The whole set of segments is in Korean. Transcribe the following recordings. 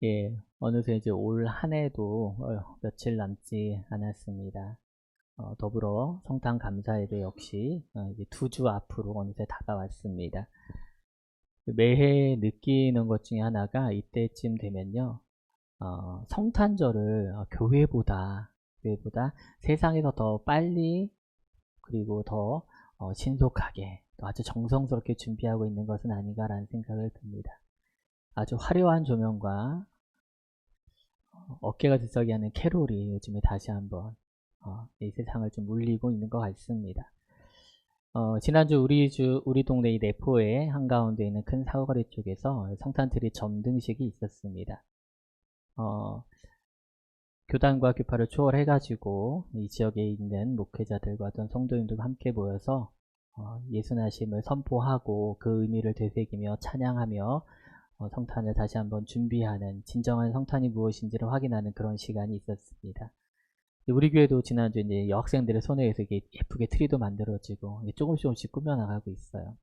예, 어느새 이제 올 한 해도 며칠 남지 않았습니다. 더불어 성탄 감사일도 역시 이제 2주 앞으로 어느새 다가왔습니다. 매해 느끼는 것 중에 하나가 이때쯤 되면요, 성탄절을 교회보다 세상에서 더 빨리 그리고 더 신속하게 또 아주 정성스럽게 준비하고 있는 것은 아닌가라는 생각을 듭니다. 아주 화려한 조명과 어깨가 들썩이하는 캐롤이 요즘에 다시 한번 이 세상을 좀 울리고 있는 것 같습니다. 지난주 우리 동네 이 내포의 한가운데 있는 큰 사거리 쪽에서 성탄트리 점등식이 있었습니다. 교단과 교파를 초월해가지고 이 지역에 있는 목회자들과 어떤 성도님들과 함께 모여서 예수나심을 선포하고 그 의미를 되새기며 찬양하며 성탄을 다시 한번 준비하는 진정한 성탄이 무엇인지를 확인하는 그런 시간이 있었습니다. 우리 교회도 지난주 이제 여학생들의 손에 의해서 이게 예쁘게 트리도 만들어지고 조금씩 꾸며나가고 있어요.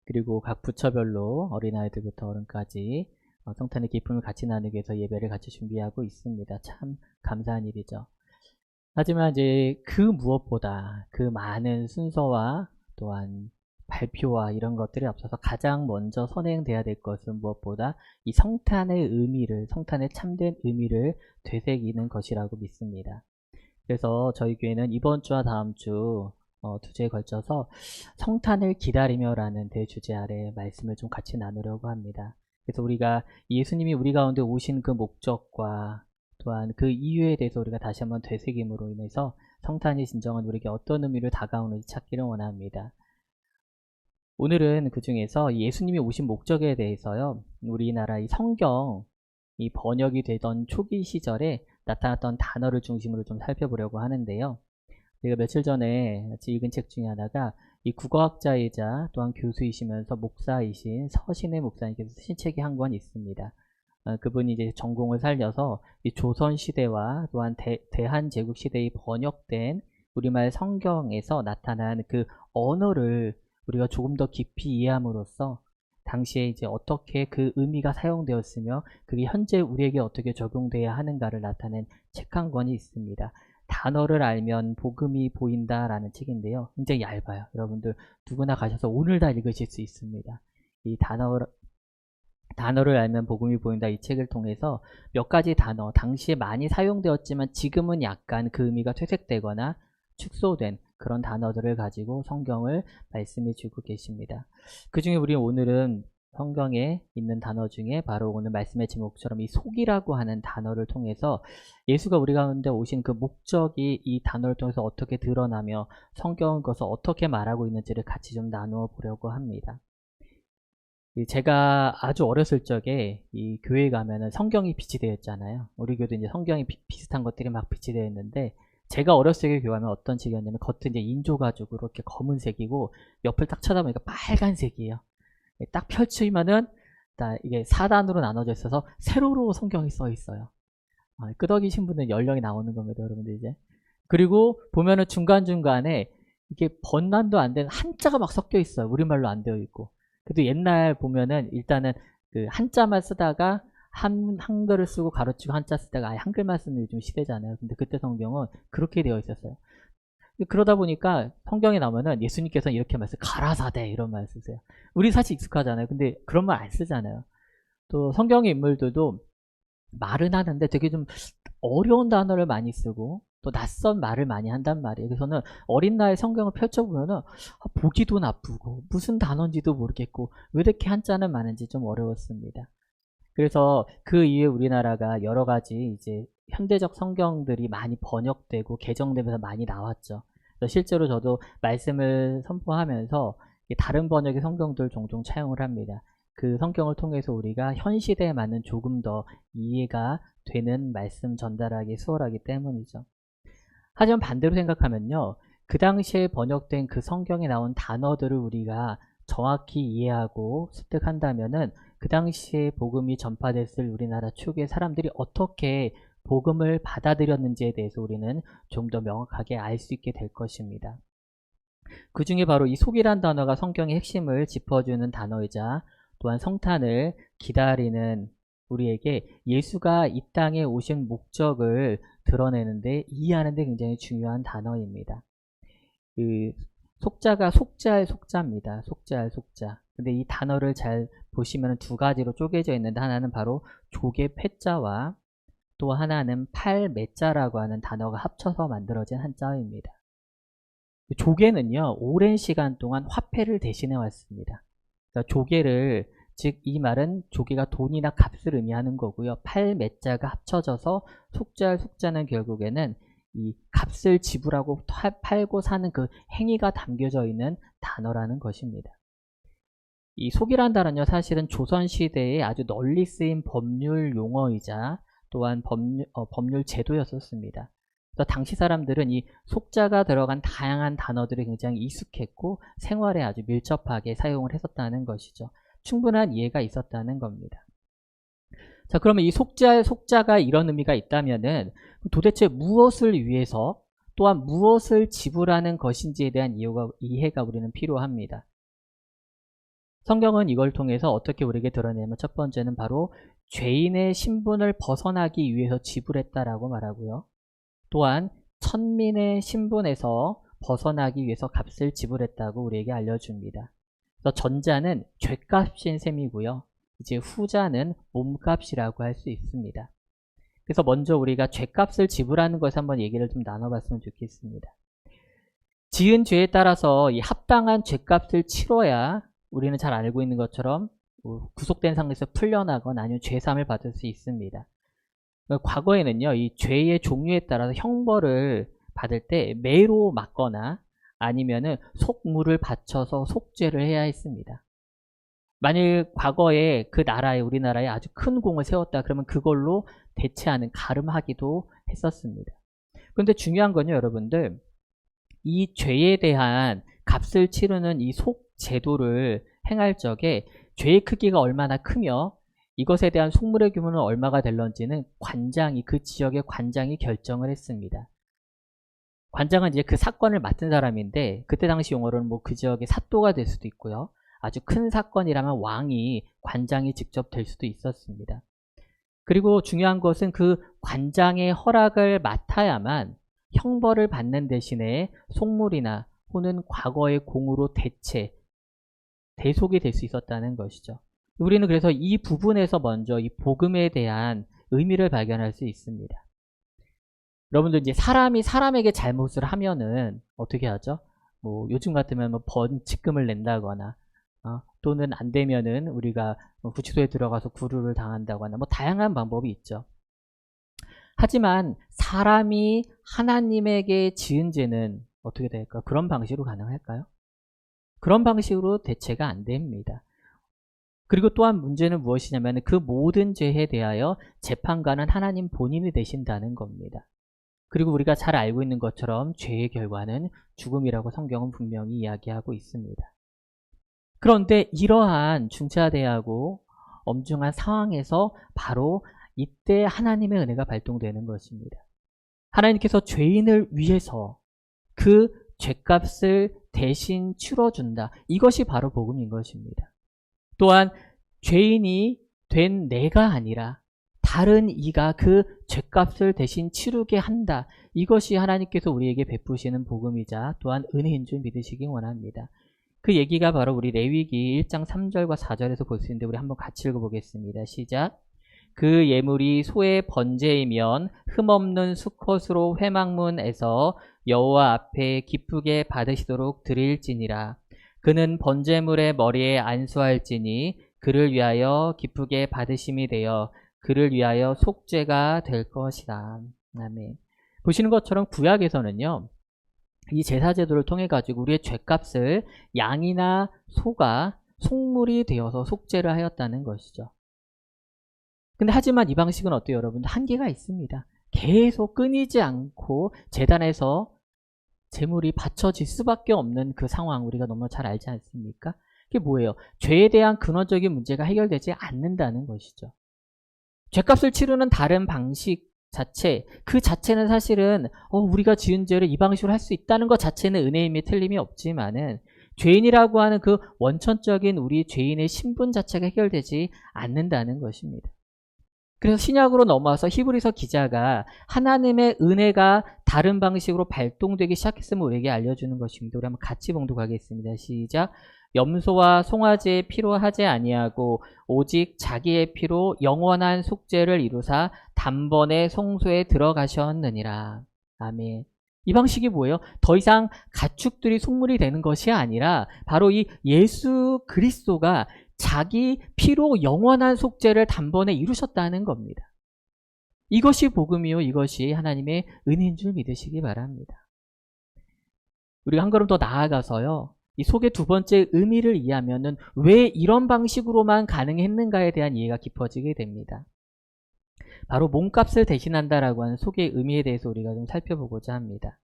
그리고 각 부처별로 어린아이들부터 어른까지 성탄의 기쁨을 같이 나누기 위해서 예배를 같이 준비하고 있습니다. 참 감사한 일이죠. 하지만 이제 그 무엇보다 그 많은 순서와 또한 발표와 이런 것들이 앞서서 가장 먼저 선행돼야 될 것은 무엇보다 이 성탄의 참된 의미를 되새기는 것이라고 믿습니다. 그래서 저희 교회는 이번 주와 다음 주 2주에 걸쳐서 성탄을 기다리며라는 대주제 아래 말씀을 좀 같이 나누려고 합니다. 그래서 우리가 예수님이 우리 가운데 오신 그 목적과 또한 그 이유에 대해서 우리가 다시 한번 되새김으로 인해서 성탄이 진정한 우리에게 어떤 의미를 다가오는지 찾기를 원합니다. 오늘은 그 중에서 예수님이 오신 목적에 대해서요, 우리나라 이 성경, 이 번역이 되던 초기 시절에 나타났던 단어를 중심으로 좀 살펴보려고 하는데요. 제가 며칠 전에 읽은 책 중에 하나가 이 국어학자이자 또한 교수이시면서 목사이신 서신의 목사님께서 쓰신 책이 한 권 있습니다. 그분이 이제 전공을 살려서 이 조선 시대와 또한 대한 제국 시대에 번역된 우리말 성경에서 나타난 그 언어를 우리가 조금 더 깊이 이해함으로써 당시에 이제 어떻게 그 의미가 사용되었으며 그게 현재 우리에게 어떻게 적용돼야 하는가를 나타낸 책 한 권이 있습니다. 단어를 알면 복음이 보인다라는 책인데요. 굉장히 얇아요. 여러분들 누구나 가셔서 오늘 다 읽으실 수 있습니다. 이 단어를 알면 복음이 보인다 이 책을 통해서 몇 가지 단어, 당시에 많이 사용되었지만 지금은 약간 그 의미가 퇴색되거나 축소된 그런 단어들을 가지고 성경을 말씀해 주고 계십니다. 그 중에 우리 오늘은 성경에 있는 단어 중에 바로 오늘 말씀의 제목처럼 이 속이라고 하는 단어를 통해서 예수가 우리 가운데 오신 그 목적이 이 단어를 통해서 어떻게 드러나며 성경은 그것을 어떻게 말하고 있는지를 같이 좀 나누어 보려고 합니다. 제가 아주 어렸을 적에 이 교회 가면은 성경이 빛이 되어 있잖아요. 우리 교도 이제 성경이 비슷한 것들이 막 빛이 되어 있는데 제가 어렸을 때 교회 가면 어떤 식이었냐면 겉은 이제 인조가죽으로 이렇게 검은색이고 옆을 딱 쳐다보니까 빨간색이에요. 딱 펼치면은 이게 4단으로 나눠져 있어서 세로로 성경이 써 있어요. 끄덕이신 분은 연령이 나오는 겁니다, 여러분들 이제. 그리고 보면은 중간중간에 이게 번란도 안 된 한자가 막 섞여 있어요. 우리말로 안 되어 있고. 그래도 옛날 보면은 일단은 그 한자만 쓰다가 한글을 쓰고 가로치고 한자 쓰다가 아예 한글만 쓰는 요즘 시대잖아요. 근데 그때 성경은 그렇게 되어 있었어요. 그러다 보니까 성경에 나오면은 예수님께서는 이렇게 말씀, 가라사대 이런 말 쓰세요. 우리 사실 익숙하잖아요. 근데 그런 말 안 쓰잖아요. 또 성경의 인물들도 말은 하는데 되게 좀 어려운 단어를 많이 쓰고 또 낯선 말을 많이 한단 말이에요. 그래서는 어린 나이 성경을 펼쳐보면은 보기도 나쁘고 무슨 단어인지도 모르겠고 왜 이렇게 한자는 많은지 좀 어려웠습니다. 그래서 그 이후에 우리나라가 여러 가지 이제 현대적 성경들이 많이 번역되고 개정되면서 많이 나왔죠. 그래서 실제로 저도 말씀을 선포하면서 다른 번역의 성경들 종종 차용을 합니다. 그 성경을 통해서 우리가 현 시대에 맞는 조금 더 이해가 되는 말씀 전달하기 수월하기 때문이죠. 하지만 반대로 생각하면요. 그 당시에 번역된 그 성경에 나온 단어들을 우리가 정확히 이해하고 습득한다면은 그 당시에 복음이 전파됐을 우리나라 초기의 사람들이 어떻게 복음을 받아들였는지에 대해서 우리는 좀 더 명확하게 알 수 있게 될 것입니다. 그 중에 바로 이 속이란 단어가 성경의 핵심을 짚어주는 단어이자 또한 성탄을 기다리는 우리에게 예수가 이 땅에 오신 목적을 드러내는데 이해하는 데 굉장히 중요한 단어입니다. 그 속자가 속자의 속자입니다. 속자의 속자. 근데 이 단어를 잘 보시면 두 가지로 쪼개져 있는데 하나는 바로 조개 패자와 또 하나는 팔매자라고 하는 단어가 합쳐서 만들어진 한자어입니다. 조개는요, 오랜 시간 동안 화폐를 대신해 왔습니다. 그러니까 조개를, 즉 이 말은 조개가 돈이나 값을 의미하는 거고요. 팔매자가 합쳐져서 속자는 결국에는 이 값을 지불하고 팔고 사는 그 행위가 담겨져 있는 단어라는 것입니다. 이 속이란 단어는요, 사실은 조선시대에 아주 널리 쓰인 법률 용어이자 또한 법률 제도였었습니다. 그래서 당시 사람들은 이 속자가 들어간 다양한 단어들이 굉장히 익숙했고 생활에 아주 밀접하게 사용을 했었다는 것이죠. 충분한 이해가 있었다는 겁니다. 자, 그러면 이 속자가 이런 의미가 있다면은 도대체 무엇을 위해서 또한 무엇을 지불하는 것인지에 대한 이해가 우리는 필요합니다. 성경은 이걸 통해서 어떻게 우리에게 드러내면 첫 번째는 바로 죄인의 신분을 벗어나기 위해서 지불했다라고 말하고요. 또한 천민의 신분에서 벗어나기 위해서 값을 지불했다고 우리에게 알려줍니다. 그래서 전자는 죄값인 셈이고요. 이제 후자는 몸값이라고 할 수 있습니다. 그래서 먼저 우리가 죄값을 지불하는 것에 한번 얘기를 좀 나눠봤으면 좋겠습니다. 지은 죄에 따라서 이 합당한 죄값을 치러야 우리는 잘 알고 있는 것처럼 구속된 상태에서 풀려나거나 아니면 죄사함을 받을 수 있습니다. 과거에는요, 이 죄의 종류에 따라서 형벌을 받을 때 매로 맞거나 아니면은 속물을 바쳐서 속죄를 해야 했습니다. 만일 과거에 그 나라에, 우리나라에 아주 큰 공을 세웠다 그러면 그걸로 대체하는, 가름하기도 했었습니다. 그런데 중요한 건요, 여러분들, 이 죄에 대한 값을 치르는 이 속제도를 행할 적에 죄의 크기가 얼마나 크며 이것에 대한 속물의 규모는 얼마가 될런지는 그 지역의 관장이 결정을 했습니다. 관장은 이제 그 사건을 맡은 사람인데, 그때 당시 용어로는 뭐 그 지역의 사또가 될 수도 있고요. 아주 큰 사건이라면 관장이 직접 될 수도 있었습니다. 그리고 중요한 것은 그 관장의 허락을 맡아야만 형벌을 받는 대신에 속물이나 혹은 과거의 공으로 대속이 될 수 있었다는 것이죠. 우리는 그래서 이 부분에서 먼저 이 복음에 대한 의미를 발견할 수 있습니다. 여러분들 이제 사람이 사람에게 잘못을 하면은 어떻게 하죠? 뭐 요즘 같으면 뭐 벌칙금을 낸다거나 또는 안 되면은 우리가 구치소에 들어가서 구류를 당한다거나 뭐 다양한 방법이 있죠. 하지만 사람이 하나님에게 지은 죄는 어떻게 될까요? 그런 방식으로 가능할까요? 그런 방식으로 대체가 안 됩니다. 그리고 또한 문제는 무엇이냐면 그 모든 죄에 대하여 재판관은 하나님 본인이 되신다는 겁니다. 그리고 우리가 잘 알고 있는 것처럼 죄의 결과는 죽음이라고 성경은 분명히 이야기하고 있습니다. 그런데 이러한 중차대하고 엄중한 상황에서 바로 이때 하나님의 은혜가 발동되는 것입니다. 하나님께서 죄인을 위해서 그 죄값을 대신 치러준다. 이것이 바로 복음인 것입니다. 또한 죄인이 된 내가 아니라 다른 이가 그 죄값을 대신 치르게 한다. 이것이 하나님께서 우리에게 베푸시는 복음이자 또한 은혜인 줄 믿으시기 원합니다. 그 얘기가 바로 우리 레위기 1장 3절과 4절에서 볼 수 있는데 우리 한번 같이 읽어보겠습니다. 시작. 그 예물이 소의 번제이면 흠없는 수컷으로 회막문에서 여호와 앞에 기쁘게 받으시도록 드릴지니라. 그는 번제물의 머리에 안수할지니 그를 위하여 기쁘게 받으심이 되어 그를 위하여 속죄가 될 것이다. 아멘. 보시는 것처럼 구약에서는요, 이 제사제도를 통해 가지고 우리의 죄값을 양이나 소가 속물이 되어서 속죄를 하였다는 것이죠. 근데 하지만 이 방식은 어때요, 여러분들? 한계가 있습니다. 계속 끊이지 않고 제단에서 제물이 바쳐질 수밖에 없는 그 상황 우리가 너무 잘 알지 않습니까? 그게 뭐예요? 죄에 대한 근원적인 문제가 해결되지 않는다는 것이죠. 죄값을 치르는 다른 방식 자체, 그 자체는 사실은 우리가 지은 죄를 이 방식으로 할 수 있다는 것 자체는 은혜임에 틀림이 없지만은 죄인이라고 하는 그 원천적인 우리 죄인의 신분 자체가 해결되지 않는다는 것입니다. 그래서 신약으로 넘어와서 히브리서 기자가 하나님의 은혜가 다른 방식으로 발동되기 시작했음을 우리에게 알려주는 것입니다. 우리 한번 같이 봉독하겠습니다. 시작. 염소와 송아지의 피로 하지 아니하고 오직 자기의 피로 영원한 속죄를 이루사 단번에 성소에 들어가셨느니라. 아멘. 이 방식이 뭐예요? 더 이상 가축들이 속물이 되는 것이 아니라 바로 이 예수 그리스도가 자기 피로 영원한 속죄를 단번에 이루셨다는 겁니다. 이것이 복음이요, 이것이 하나님의 은혜인 줄 믿으시기 바랍니다. 우리가 한 걸음 더 나아가서요, 이 속의 두 번째 의미를 이해하면은 왜 이런 방식으로만 가능했는가에 대한 이해가 깊어지게 됩니다. 바로 몸값을 대신한다라고 하는 속의 의미에 대해서 우리가 좀 살펴보고자 합니다.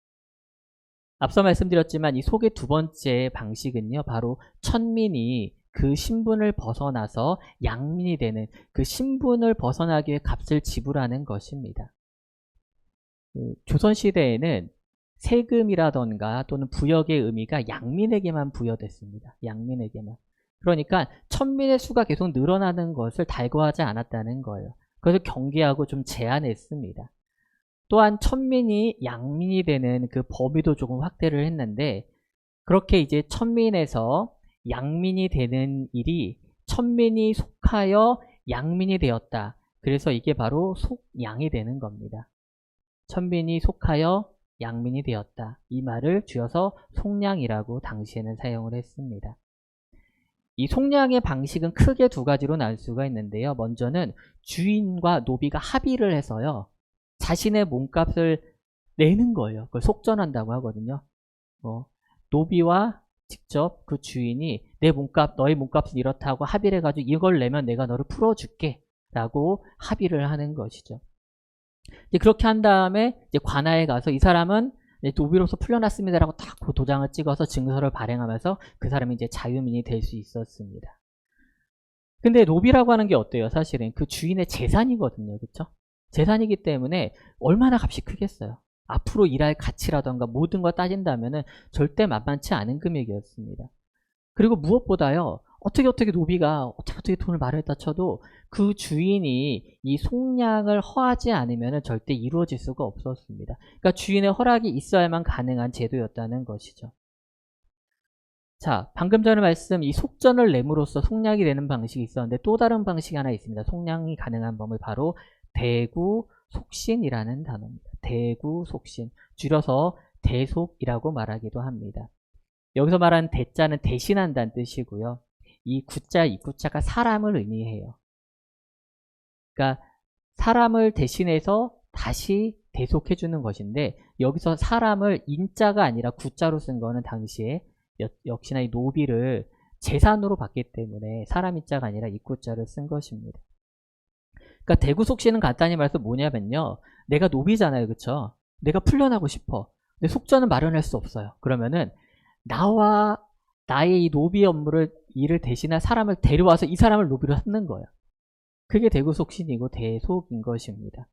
앞서 말씀드렸지만 이 속의 두 번째 방식은요, 바로 천민이 그 신분을 벗어나서 양민이 되는, 그 신분을 벗어나기 위해 값을 지불하는 것입니다. 조선시대에는 세금이라던가 또는 부역의 의미가 양민에게만 부여됐습니다. 양민에게만. 그러니까 천민의 수가 계속 늘어나는 것을 달궈하지 않았다는 거예요. 그래서 경계하고 좀 제한했습니다. 또한 천민이 양민이 되는 그 범위도 조금 확대를 했는데, 그렇게 이제 천민에서 양민이 되는 일이 천민이 속하여 양민이 되었다. 그래서 이게 바로 속양이 되는 겁니다. 천민이 속하여 양민이 되었다. 이 말을 줄여서 속량이라고 당시에는 사용을 했습니다. 이 속량의 방식은 크게 두 가지로 나눌 수가 있는데요. 먼저는 주인과 노비가 합의를 해서요, 자신의 몸값을 내는 거예요. 그걸 속전한다고 하거든요. 노비와 직접 그 주인이 내 몸값, 너의 몸값은 이렇다고 합의를 해가지고 이걸 내면 내가 너를 풀어줄게 라고 합의를 하는 것이죠. 이제 그렇게 한 다음에 이제 관아에 가서 이 사람은 노비로서 풀려났습니다라고 딱 그 도장을 찍어서 증서를 발행하면서 그 사람이 이제 자유민이 될 수 있었습니다. 근데 노비라고 하는 게 어때요? 사실은 그 주인의 재산이거든요. 그렇죠? 재산이기 때문에 얼마나 값이 크겠어요. 앞으로 일할 가치라던가 모든 걸 따진다면은 절대 만만치 않은 금액이었습니다. 그리고 무엇보다요, 어떻게 노비가 어떻게 돈을 마련했다 쳐도 그 주인이 이 속량을 허하지 않으면 절대 이루어질 수가 없었습니다. 그러니까 주인의 허락이 있어야만 가능한 제도였다는 것이죠. 자, 방금 전에 말씀 이 속전을 내므로써 속량이 되는 방식이 있었는데 또 다른 방식이 하나 있습니다. 속량이 가능한 법을 바로 대구속신이라는 단어입니다. 대구속신, 줄여서 대속이라고 말하기도 합니다. 여기서 말하는 대자는 대신한다는 뜻이고요. 이 구자, 이 구자가 사람을 의미해요. 그러니까 사람을 대신해서 다시 대속해주는 것인데, 여기서 사람을 인자가 아니라 구자로 쓴 거는 당시에 역시나 이 노비를 재산으로 봤기 때문에 사람 인자가 아니라 이 구자를 쓴 것입니다. 그러니까 대구속신은 간단히 말해서 뭐냐면요, 내가 노비잖아요. 그쵸? 내가 풀려나고 싶어. 근데 속전은 마련할 수 없어요. 그러면은 나와 나의 이 노비 업무를, 일을 대신할 사람을 데려와서 이 사람을 노비로 삼는 거예요. 그게 대구속신이고 대속인 것입니다.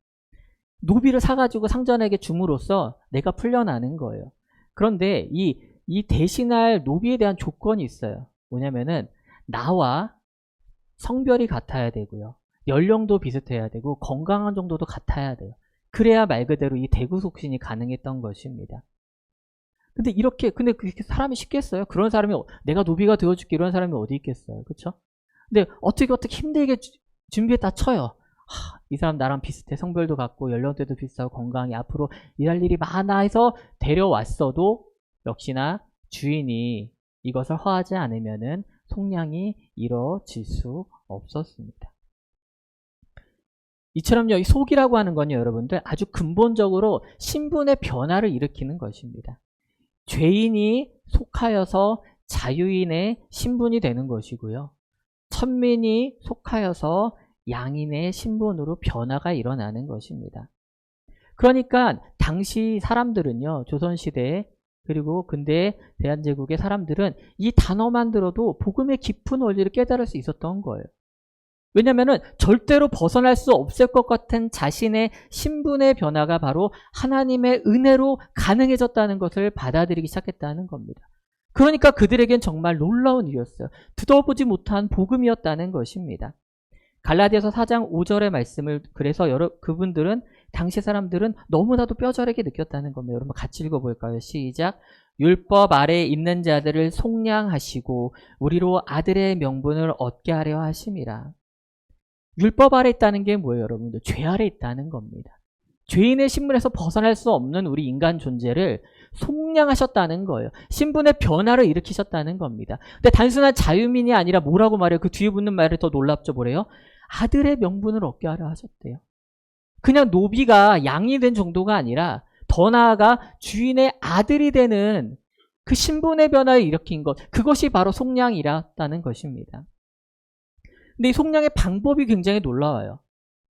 노비를 사가지고 상전에게 줌으로써 내가 풀려나는 거예요. 그런데 이 대신할 노비에 대한 조건이 있어요. 뭐냐면은 나와 성별이 같아야 되고요. 연령도 비슷해야 되고 건강한 정도도 같아야 돼요. 그래야 말 그대로 이 대구속신이 가능했던 것입니다. 근데 그렇게 사람이 쉽겠어요? 그런 사람이, 내가 노비가 되어줄게 이런 사람이 어디 있겠어요? 그쵸? 근데 어떻게 힘들게 준비했다 쳐요. 이 사람 나랑 비슷해. 성별도 같고 연령대도 비슷하고 건강이 앞으로 일할 일이 많아 해서 데려왔어도 역시나 주인이 이것을 허하지 않으면은 속량이 이루어질 수 없었습니다. 이처럼요, 이 속이라고 하는 건요, 여러분들 아주 근본적으로 신분의 변화를 일으키는 것입니다. 죄인이 속하여서 자유인의 신분이 되는 것이고요. 천민이 속하여서 양인의 신분으로 변화가 일어나는 것입니다. 그러니까 당시 사람들은요, 조선시대에 그리고 근대 대한제국의 사람들은 이 단어만 들어도 복음의 깊은 원리를 깨달을 수 있었던 거예요. 왜냐면은 절대로 벗어날 수 없을 것 같은 자신의 신분의 변화가 바로 하나님의 은혜로 가능해졌다는 것을 받아들이기 시작했다는 겁니다. 그러니까 그들에겐 정말 놀라운 일이었어요. 듣어보지 못한 복음이었다는 것입니다. 갈라디아서 4장 5절의 말씀을 그래서 그분들은 당시 사람들은 너무나도 뼈저리게 느꼈다는 겁니다. 여러분 같이 읽어볼까요? 시작. 율법 아래에 있는 자들을 속량하시고 우리로 아들의 명분을 얻게 하려 하심이라. 율법 아래 있다는 게 뭐예요, 여러분들? 죄 아래 있다는 겁니다. 죄인의 신분에서 벗어날 수 없는 우리 인간 존재를 속량하셨다는 거예요. 신분의 변화를 일으키셨다는 겁니다. 근데 단순한 자유민이 아니라 뭐라고 말해요? 그 뒤에 붙는 말이 더 놀랍죠, 뭐래요? 아들의 명분을 얻게 하려 하셨대요. 그냥 노비가 양이 된 정도가 아니라 더 나아가 주인의 아들이 되는 그 신분의 변화를 일으킨 것, 그것이 바로 속량이라는 것입니다. 근데 이 속량의 방법이 굉장히 놀라워요.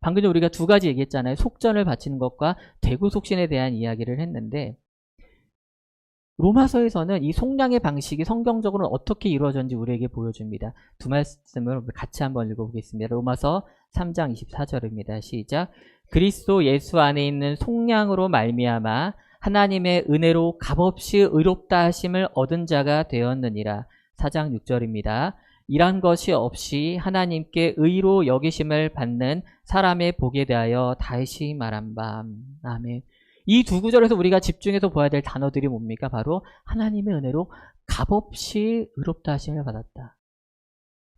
방금 전에 우리가 두 가지 얘기했잖아요. 속전을 바치는 것과 대구속신에 대한 이야기를 했는데 로마서에서는 이 속량의 방식이 성경적으로 어떻게 이루어졌는지 우리에게 보여줍니다. 두 말씀을 같이 한번 읽어보겠습니다. 로마서 3장 24절입니다. 시작. 그리스도 예수 안에 있는 속량으로 말미암아 하나님의 은혜로 값없이 의롭다 하심을 얻은 자가 되었느니라. 4장 6절입니다. 이런 것이 없이 하나님께 의로 여기심을 받는 사람의 복에 대하여 다시 말한 바. 아멘. 이 두 구절에서 우리가 집중해서 봐야 될 단어들이 뭡니까? 바로 하나님의 은혜로 값없이 의롭다 하심을 받았다.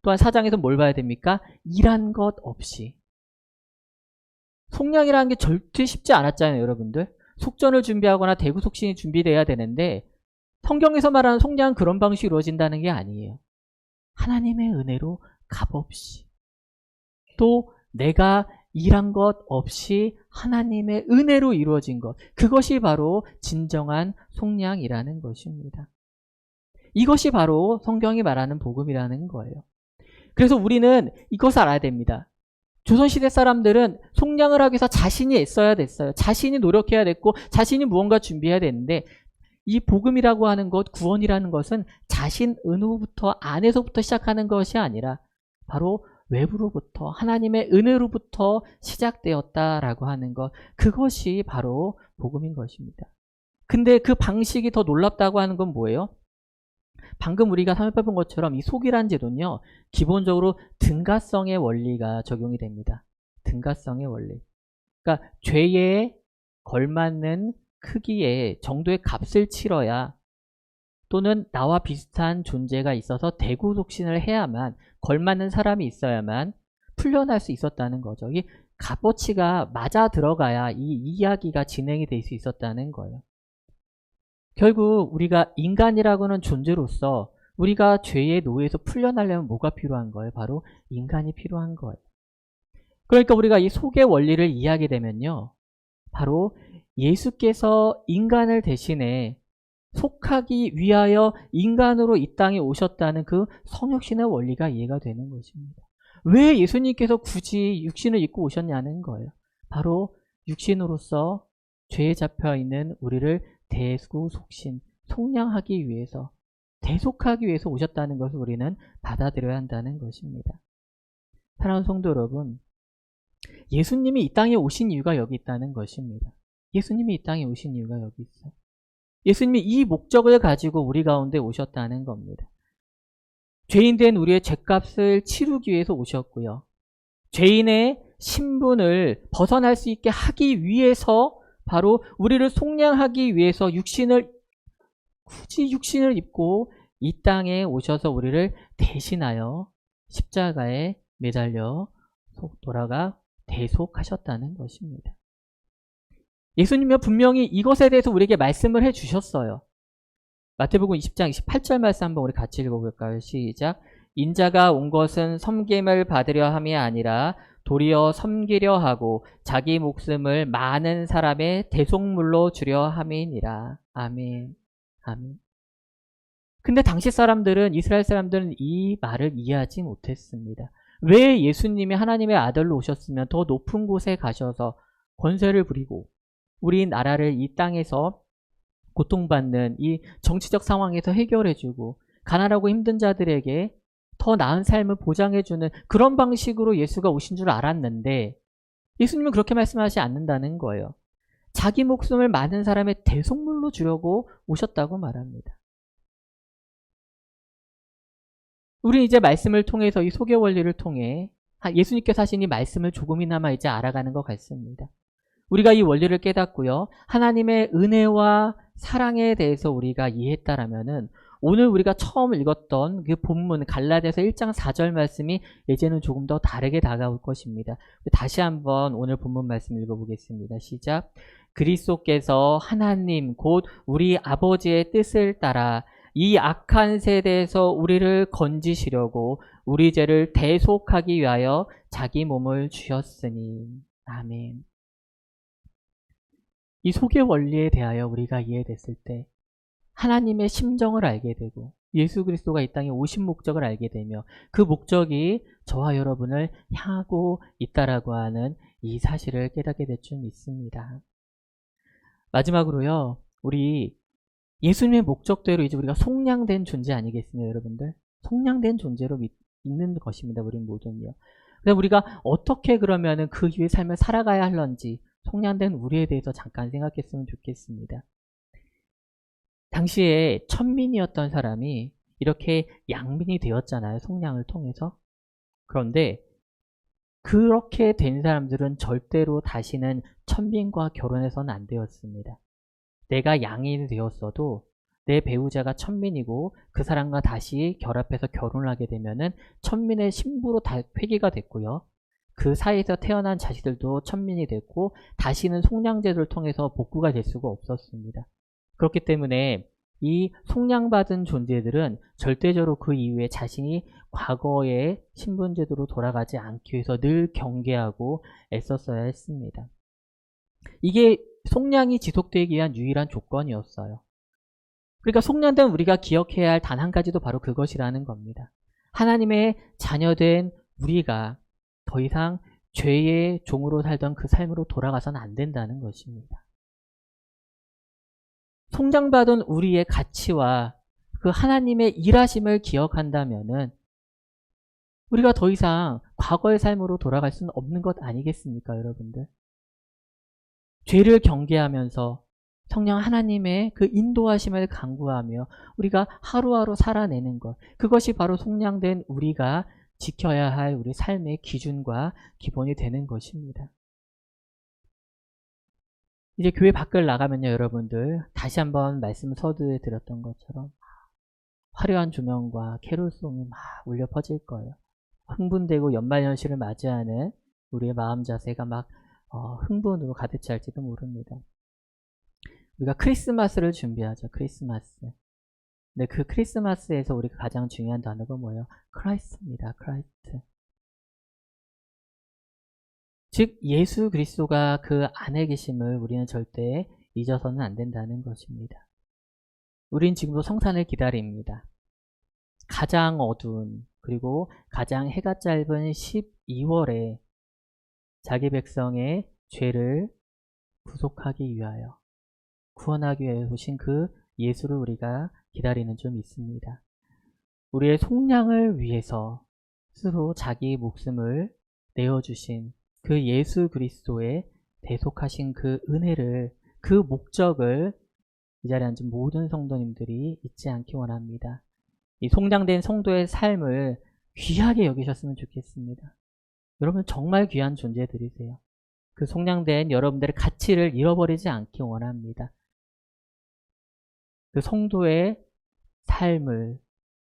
또한 4장에서 뭘 봐야 됩니까? 일한 것 없이. 속량이라는 게 절대 쉽지 않았잖아요, 여러분들. 속전을 준비하거나 대구속신이 준비돼야 되는데 성경에서 말하는 속량은 그런 방식으로 이루어진다는 게 아니에요. 하나님의 은혜로 값없이. 또 내가 일한 것 없이 하나님의 은혜로 이루어진 것. 그것이 바로 진정한 속량이라는 것입니다. 이것이 바로 성경이 말하는 복음이라는 거예요. 그래서 우리는 이것을 알아야 됩니다. 조선시대 사람들은 속량을 하기 위해서 자신이 애써야 됐어요. 자신이 노력해야 됐고 자신이 무언가 준비해야 되는데 이 복음이라고 하는 것, 구원이라는 것은 자신 은우부터 안에서부터 시작하는 것이 아니라 바로 외부로부터 하나님의 은혜로부터 시작되었다라고 하는 것, 그것이 바로 복음인 것입니다. 근데 그 방식이 더 놀랍다고 하는 건 뭐예요? 방금 우리가 살펴본 것처럼 이 속이란 제도는요, 기본적으로 등가성의 원리가 적용이 됩니다. 등가성의 원리. 그러니까 죄에 걸맞는 크기의 정도의 값을 치러야, 또는 나와 비슷한 존재가 있어서 대구속신을 해야만, 걸맞는 사람이 있어야만 풀려날 수 있었다는 거죠. 이 값어치가 맞아 들어가야 이 이야기가 진행이 될 수 있었다는 거예요. 결국 우리가 인간이라고 하는 존재로서 우리가 죄의 노예에서 풀려나려면 뭐가 필요한 거예요? 바로 인간이 필요한 거예요. 그러니까 우리가 이 속의 원리를 이해하게 되면요, 바로 예수께서 인간을 대신해 속하기 위하여 인간으로 이 땅에 오셨다는 그 성육신의 원리가 이해가 되는 것입니다. 왜 예수님께서 굳이 육신을 입고 오셨냐는 거예요. 바로 육신으로서 죄에 잡혀있는 우리를 대구속신, 속량하기 위해서, 대속하기 위해서 오셨다는 것을 우리는 받아들여야 한다는 것입니다. 사랑하는 성도 여러분, 예수님이 이 땅에 오신 이유가 여기 있다는 것입니다. 예수님이 이 땅에 오신 이유가 여기 있어요. 예수님이 이 목적을 가지고 우리 가운데 오셨다는 겁니다. 죄인된 우리의 죄값을 치르기 위해서 오셨고요. 죄인의 신분을 벗어날 수 있게 하기 위해서, 바로 우리를 속량하기 위해서 굳이 육신을 입고 이 땅에 오셔서 우리를 대신하여 십자가에 매달려 돌아가 대속하셨다는 것입니다. 예수님은 분명히 이것에 대해서 우리에게 말씀을 해주셨어요. 마태복음 20장 28절 말씀 한번 우리 같이 읽어볼까요? 시작. 인자가 온 것은 섬김을 받으려 함이 아니라 도리어 섬기려 하고 자기 목숨을 많은 사람의 대속물로 주려 함이니라. 아멘. 아멘. 근데 당시 사람들은, 이스라엘 사람들은 이 말을 이해하지 못했습니다. 왜 예수님이 하나님의 아들로 오셨으면 더 높은 곳에 가셔서 권세를 부리고 우리 나라를 이 땅에서 고통받는 이 정치적 상황에서 해결해주고 가난하고 힘든 자들에게 더 나은 삶을 보장해주는 그런 방식으로 예수가 오신 줄 알았는데, 예수님은 그렇게 말씀하지 않는다는 거예요. 자기 목숨을 많은 사람의 대속물로 주려고 오셨다고 말합니다. 우리는 이제 말씀을 통해서 이 속의 원리를 통해 예수님께서 하신 이 말씀을 조금이나마 이제 알아가는 것 같습니다. 우리가 이 원리를 깨닫고요. 하나님의 은혜와 사랑에 대해서 우리가 이해했다라면은 오늘 우리가 처음 읽었던 그 본문 갈라디아서 1장 4절 말씀이 이제는 조금 더 다르게 다가올 것입니다. 다시 한번 오늘 본문 말씀 읽어보겠습니다. 시작. 그리스도께서 하나님 곧 우리 아버지의 뜻을 따라 이 악한 세대에서 우리를 건지시려고 우리 죄를 대속하기 위하여 자기 몸을 주셨으니. 아멘. 이 속의 원리에 대하여 우리가 이해됐을 때 하나님의 심정을 알게 되고 예수 그리스도가 이 땅에 오신 목적을 알게 되며 그 목적이 저와 여러분을 향하고 있다라고 하는 이 사실을 깨닫게 될 줄 믿습니다. 마지막으로요. 우리 예수님의 목적대로 이제 우리가 속량된 존재 아니겠습니까, 여러분들? 속량된 존재로 있는 것입니다. 우리 모두는요. 그래서 우리가 어떻게 그러면은 그 이후의 삶을 살아가야 할런지 속량된 우리에 대해서 잠깐 생각했으면 좋겠습니다. 당시에 천민이었던 사람이 이렇게 양민이 되었잖아요. 속량을 통해서. 그런데 그렇게 된 사람들은 절대로 다시는 천민과 결혼해서는 안 되었습니다. 내가 양인이 되었어도 내 배우자가 천민이고 그 사람과 다시 결합해서 결혼을 하게 되면은 천민의 신부로 다 회귀가 됐고요. 그 사이에서 태어난 자식들도 천민이 됐고 다시는 속량제도를 통해서 복구가 될 수가 없었습니다. 그렇기 때문에 이 속량받은 존재들은 절대적으로 그 이후에 자신이 과거의 신분제도로 돌아가지 않기 위해서 늘 경계하고 애썼어야 했습니다. 이게 속량이 지속되기 위한 유일한 조건이었어요. 그러니까 속량된 우리가 기억해야 할 단 한 가지도 바로 그것이라는 겁니다. 하나님의 자녀된 우리가 더 이상 죄의 종으로 살던 그 삶으로 돌아가서는 안 된다는 것입니다. 속량받은 우리의 가치와 그 하나님의 일하심을 기억한다면은 우리가 더 이상 과거의 삶으로 돌아갈 수는 없는 것 아니겠습니까, 여러분들? 죄를 경계하면서 성령 하나님의 그 인도하심을 간구하며 우리가 하루하루 살아내는 것, 그것이 바로 속량된 우리가 지켜야 할 우리 삶의 기준과 기본이 되는 것입니다. 이제 교회 밖을 나가면요, 여러분들 다시 한번 말씀 서두에 드렸던 것처럼 화려한 조명과 캐롤송이 막 울려 퍼질 거예요. 흥분되고 연말연시를 맞이하는 우리의 마음 자세가 막 흥분으로 가득 찰지도 모릅니다. 우리가 크리스마스를 준비하죠. 크리스마스. 근데 그 크리스마스에서 우리가 가장 중요한 단어가 뭐예요? 크라이스트입니다. 크라이스트. 즉 예수 그리스도가 그 안에 계심을 우리는 절대 잊어서는 안 된다는 것입니다. 우린 지금도 성산을 기다립니다. 가장 어두운 그리고 가장 해가 짧은 12월에 자기 백성의 죄를 구속하기 위하여 구원하기 위해 오신 그 예수를 우리가 기다리는 좀 있습니다. 우리의 속량을 위해서 스스로 자기 목숨을 내어주신 그 예수 그리스도의 대속하신 그 은혜를, 그 목적을 이 자리에 앉은 모든 성도님들이 잊지 않기 원합니다. 이 속량된 성도의 삶을 귀하게 여기셨으면 좋겠습니다. 여러분 정말 귀한 존재들이세요. 그 속량된 여러분들의 가치를 잃어버리지 않기 원합니다. 그 성도의 삶을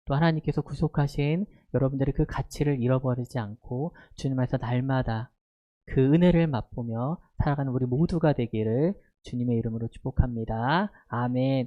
또 하나님께서 구속하신 여러분들의 그 가치를 잃어버리지 않고 주님 안에서 날마다 그 은혜를 맛보며 살아가는 우리 모두가 되기를 주님의 이름으로 축복합니다. 아멘.